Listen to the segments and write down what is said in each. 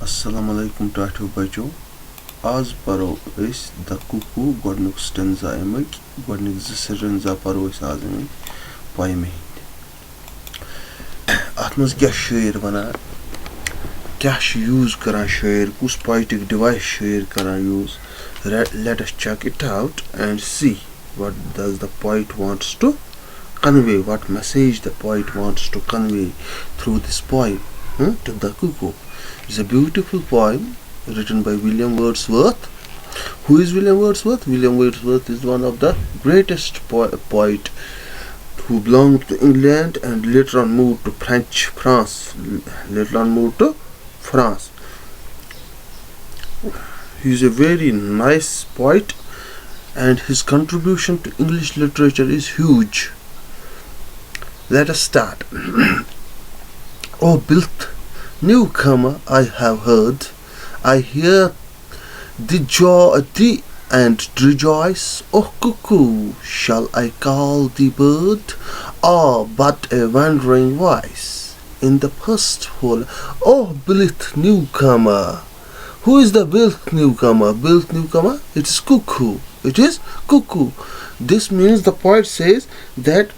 Assalamu alaikum टाठियों बच्चों आज परो the Kuku गोडनुक stanza Amik गोडनिक stanza परो आज अमिक पोएम अत मज क्या शेर वनान क्या यूज करान शेर कुस पोएटिक डिवाइस शेर करान use let us check it out and see what does the poet wants to convey, what message the poet wants to convey through this poem. To the Cuckoo is a beautiful poem written by William Wordsworth. Who is William Wordsworth? William Wordsworth is one of the greatest poet who belonged to England and later on moved to France. He is a very nice poet and his contribution to English literature is huge. Let us start. Oh, Bilt, newcomer, I have heard. I hear thee and rejoice. Oh, cuckoo, shall I call thee bird, or but a wandering voice in the first hole? Oh, Bilt, newcomer. Who is the Bilt newcomer? Bilt newcomer? It is cuckoo. It is cuckoo. This means the poet says that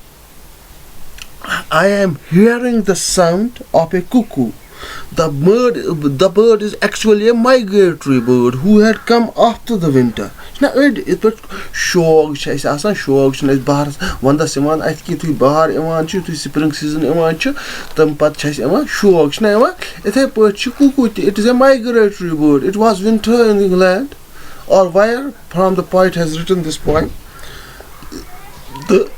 I am hearing the sound of a cuckoo. The bird is actually a migratory bird who had come after the winter. Now, it but shog asan shog chhna bahar vandas iman at ki tu bahar iman chu tu spring season iman chu tam pat chhas iman shog chhna iman ethe pat chu cuckoo. It is a migratory bird. It was winter in England, or where from the poet has written this poem. The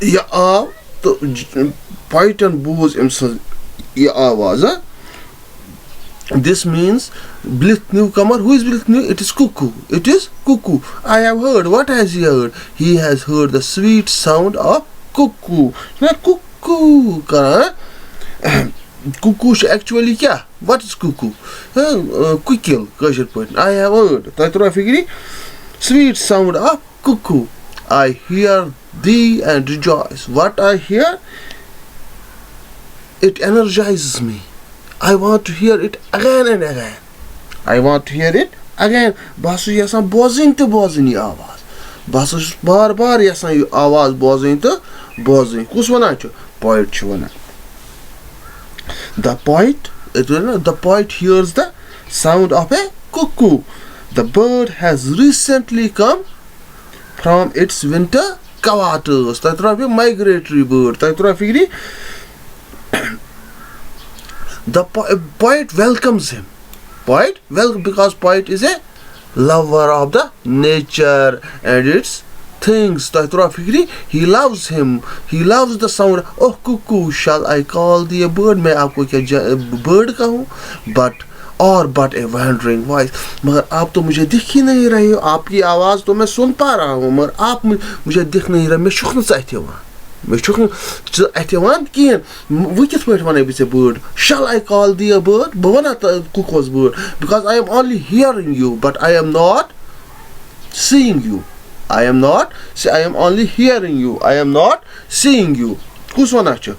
poet and booze himself was this means Bilt newcomer. Who is Bilt new? It is cuckoo. It is cuckoo. I have heard. What has he heard? He has heard the sweet sound of cuckoo. Now cuckoo cuckoo actually kya? What is cuckoo? Quickle. I have heard. Sweet sound of cuckoo. I hear thee and rejoice. What I hear, it energizes me. I want to hear it again and again. I want to hear it again. Basu yasan bozin to bozin ye आवाज. Basu बार बार yasan ये आवाज bozin to bozin. Kus wana chu? Poet chu wana. The poet hears the sound of a cuckoo. The bird has recently come from its winter quarters. Tatra migratory bird. Tatra figri. The poet welcomes him. Because poet is a lover of the nature and its things. He loves him. He loves the sound. Oh, cuckoo, shall I call thee a bird? मैं आपको क्या bird कहूँ? But a wandering voice. मगर आप तो मुझे दिख ही नहीं रहे हो. आपकी आवाज़ तो मैं सुन पा रहा हूँ, मगर आप मुझे दिख नहीं रहे. मैं शुक्र चाहते हुआ. Bird. Shall I call thee a bird? Cuckoo's bird. Because I am only hearing you, but I am not seeing you. I am only hearing you. I am not seeing you. Kus wanacho?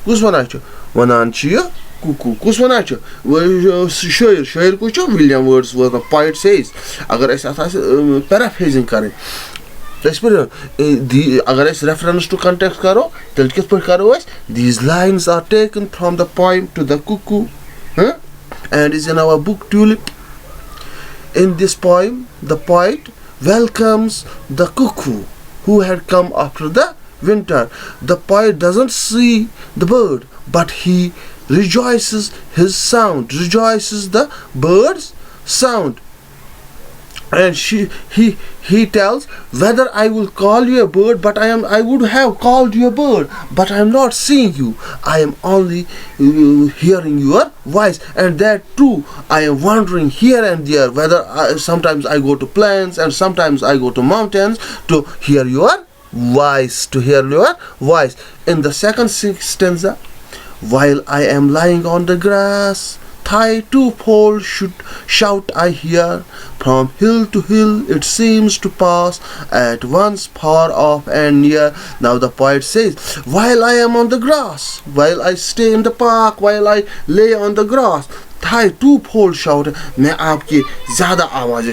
Wananchia cuckoo. Kus wanacho? Shair kucho William Wordsworth, the poet says. Agar aisa paraphrasing kare. अगर इस reference to context करो तो किस पर करो इस these lines are taken from the poem To the Cuckoo and is in our book Tulip. In this poem, the poet welcomes the cuckoo who had come after the winter. The poet doesn't see the bird, but he rejoices the bird's sound. And he tells, whether I will call you a bird, but I would have called you a bird, but I am not seeing you. I am only hearing your voice, and that too I am wandering here and there. Sometimes I go to plains and sometimes I go to mountains to hear your voice. In the second stanza, while I am lying on the grass, thy twofold shout I hear, from hill to hill it seems to pass, at once far off and near. Now the poet says, while I am on the grass, while I stay in the park, while I lay on the grass, thigh to fold shout मैं आपकी ज़्यादा आवाज़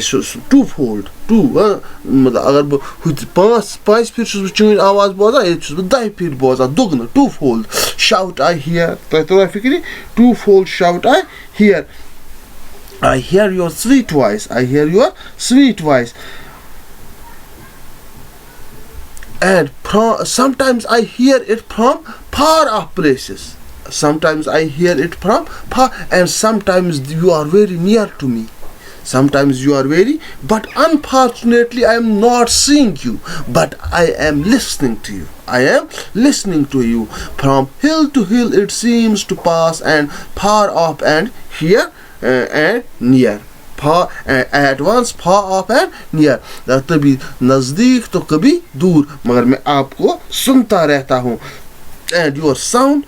to fold to मतलब अगर बह पाँच फिर चीन आवाज़ बोजान ये 10 फिर बोजान दुगन two fold shout I hear तो फिक्री two fold shout I hear I hear your sweet voice. I hear your sweet voice. And sometimes I hear it from far off places. Sometimes I hear it from far, and sometimes you are very near to me. Sometimes you are very, but unfortunately I am not seeing you, but I am listening to you. I am listening to you. From hill to hill it seems to pass, and far off and here and near. Far at once far off and near. कभी नजदीक तो कभी दूर, मगर मैं आपको सुनता रहता हूँ. And your sound,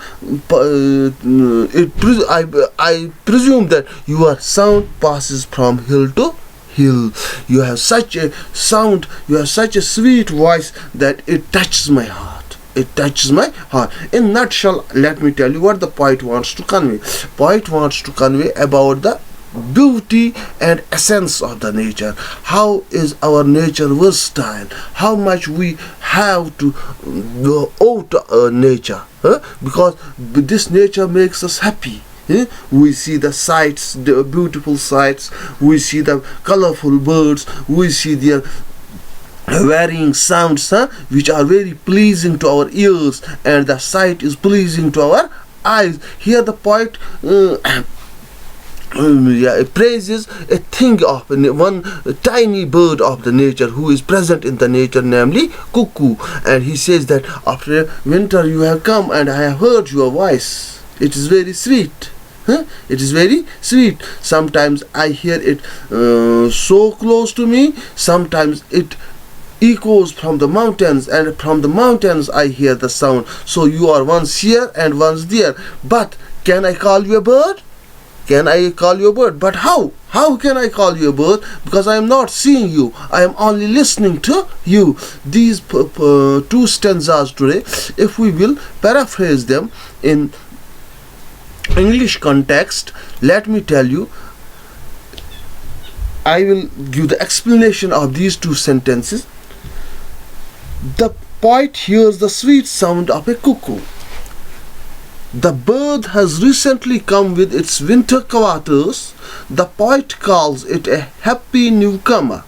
I presume that your sound passes from hill to hill. You have such a sound, you have such a sweet voice that it touches my heart. It touches my heart. In nutshell, let me tell you what the poet wants to convey. Poet wants to convey about the beauty and essence of the nature. How is our nature versatile? How much we have to owe to nature, because this nature makes us happy. We see the sights, the beautiful sights, we see the colorful birds, we see their varying sounds, which are very pleasing to our ears, and the sight is pleasing to our eyes. Here the poet praises a thing of one tiny bird of the nature who is present in the nature, namely cuckoo, and he says that after winter you have come and I have heard your voice. It is very sweet. It is very sweet. Sometimes I hear it so close to me, sometimes it echoes from the mountains, and from the mountains I hear the sound. So you are once here and once there. But can I call you a bird? Can I call you a bird? But how? How can I call you a bird? Because I am not seeing you. I am only listening to you. These two stanzas today, if we will paraphrase them in English context, let me tell you, I will give the explanation of these two sentences. The poet hears the sweet sound of a cuckoo. The bird has recently come with its winter quarters. The poet calls it a happy newcomer.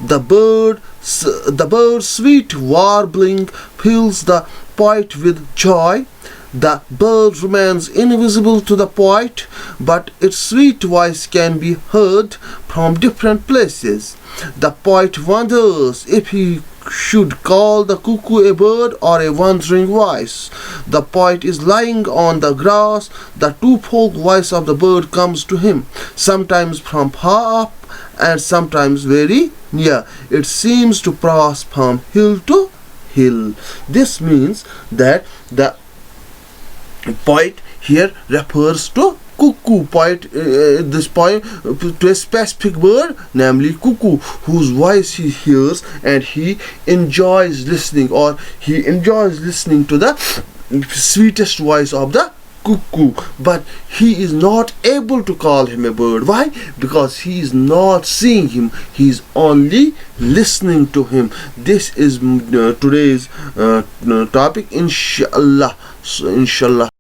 The bird's sweet warbling fills the poet with joy. The bird remains invisible to the poet, but its sweet voice can be heard from different places. The poet wonders if he should call the cuckoo a bird or a wandering voice. The poet is lying on the grass. The twofold voice of the bird comes to him, sometimes from far up and sometimes very near. It seems to pass from hill to hill. This means that the poet here refers to cuckoo. Poet this poem to a specific bird, namely cuckoo, whose voice he hears and he enjoys listening, or he enjoys listening to the sweetest voice of the cuckoo. But he is not able to call him a bird. Why? Because he is not seeing him, he is only listening to him. This is today's topic, inshallah. So inshallah